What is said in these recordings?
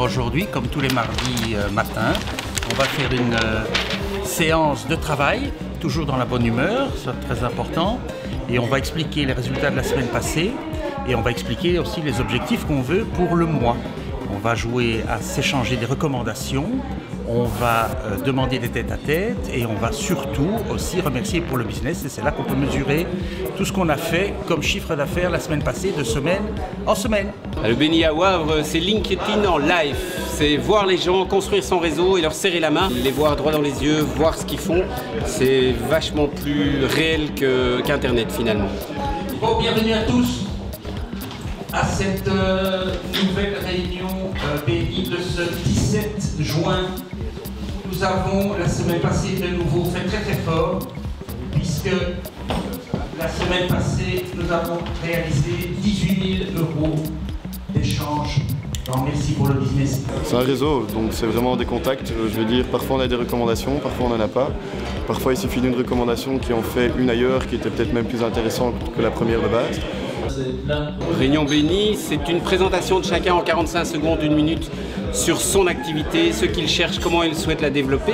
aujourd'hui, comme tous les mardis matins, on va faire une séance de travail, toujours dans la bonne humeur, c'est très important. Et on va expliquer les résultats de la semaine passée et on va expliquer aussi les objectifs qu'on veut pour le mois. On va jouer à s'échanger des recommandations, on va demander des tête-à-tête et on va surtout aussi remercier pour le business. Et c'est là qu'on peut mesurer tout ce qu'on a fait comme chiffre d'affaires la semaine passée, de semaine en semaine. Le BNI à Wavre, c'est LinkedIn en live. C'est voir les gens, construire son réseau et leur serrer la main, les voir droit dans les yeux, voir ce qu'ils font. C'est vachement plus réel qu'Internet finalement. Bon, bienvenue à tous à cette nouvelle réunion BNI de ce 17 juin. Nous avons la semaine passée de nouveau fait très fort, puisque la semaine passée nous avons réalisé 18 000 € d'échanges. Merci pour le business. C'est un réseau, donc c'est vraiment des contacts. Je veux dire, parfois on a des recommandations, parfois on n'en a pas. Parfois il suffit d'une recommandation qui en fait une ailleurs qui était peut-être même plus intéressante que la première de base. Réunion BNI, c'est une présentation de chacun en 45 secondes, 1 minute sur son activité, ce qu'il cherche, comment il souhaite la développer.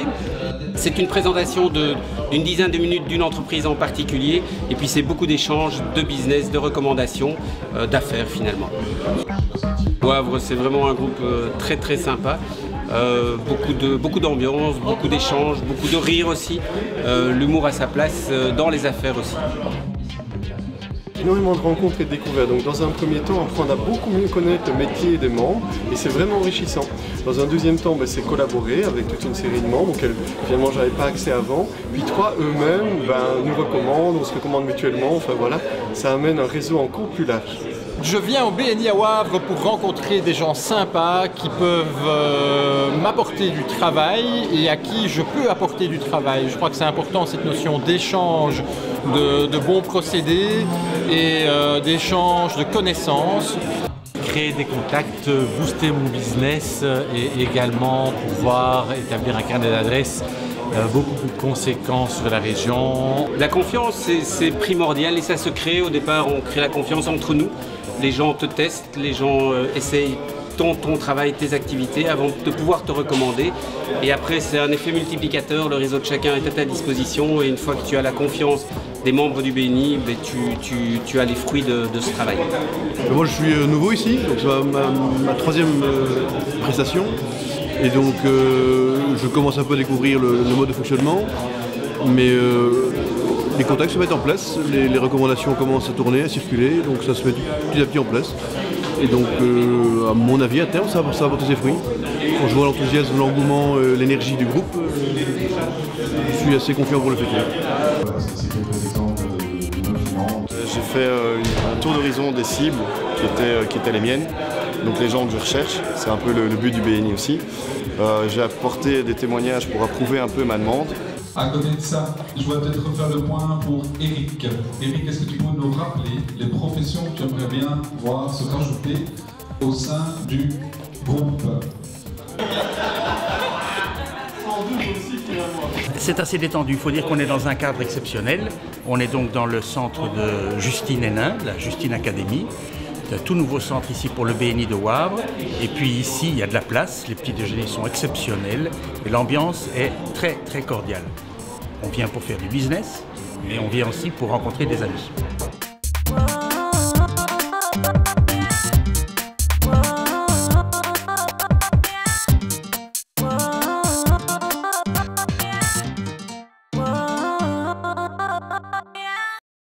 C'est une présentation d'une dizaine de minutes d'une entreprise en particulier et puis c'est beaucoup d'échanges, de business, de recommandations, d'affaires finalement. Wavre, c'est vraiment un groupe très sympa. Beaucoup d'ambiance, beaucoup d'échanges, beaucoup de rire aussi. L'humour à sa place dans les affaires aussi. Énormément de rencontres et de découvertes. Donc dans un premier temps, on apprend à beaucoup mieux connaître le métier des membres et c'est vraiment enrichissant. Dans un deuxième temps, c'est collaborer avec toute une série de membres auxquels finalement j'avais pas accès avant. Puis trois, eux-mêmes nous recommandent, on se recommande mutuellement, enfin voilà, ça amène un réseau encore plus large. Je viens au BNI à Wavre pour rencontrer des gens sympas qui peuvent m'apporter du travail et à qui je peux apporter du travail. Je crois que c'est important cette notion d'échange de bons procédés et d'échange de connaissances. Créer des contacts, booster mon business et également pouvoir établir un carnet d'adresses beaucoup plus conséquent sur la région. La confiance, c'est primordial et ça se crée. Au départ, on crée la confiance entre nous. Les gens te testent, les gens essayent ton travail, tes activités avant de pouvoir te recommander. Et après, c'est un effet multiplicateur. Le réseau de chacun est à ta disposition et une fois que tu as la confiance des membres du BNI, tu as les fruits de ce travail. Moi, je suis nouveau ici, donc c'est ma troisième prestation. Et donc, je commence un peu à découvrir le mode de fonctionnement, mais les contacts se mettent en place, les recommandations commencent à tourner, à circuler, donc ça se met petit à petit en place. Et donc, à mon avis, à terme, ça va porter ses fruits. Quand je vois l'enthousiasme, l'engouement, l'énergie du groupe, je suis assez confiant pour le futur. J'ai fait un tour d'horizon des cibles qui étaient les miennes, donc les gens que je recherche, c'est un peu le but du BNI aussi. J'ai apporté des témoignages pour approuver un peu ma demande. À côté de ça, je voudrais peut-être refaire le point pour Eric. Eric, est-ce que tu pourrais nous rappeler les professions que tu aimerais bien voir se rajouter au sein du groupe? C'est assez détendu, il faut dire qu'on est dans un cadre exceptionnel. On est donc dans le centre de Justine Hénin, la Justine Academy. C'est un tout nouveau centre ici pour le BNI de Wavre. Et puis ici, il y a de la place, les petits déjeuners sont exceptionnels et l'ambiance est très cordiale. On vient pour faire du business, mais on vient aussi pour rencontrer des amis.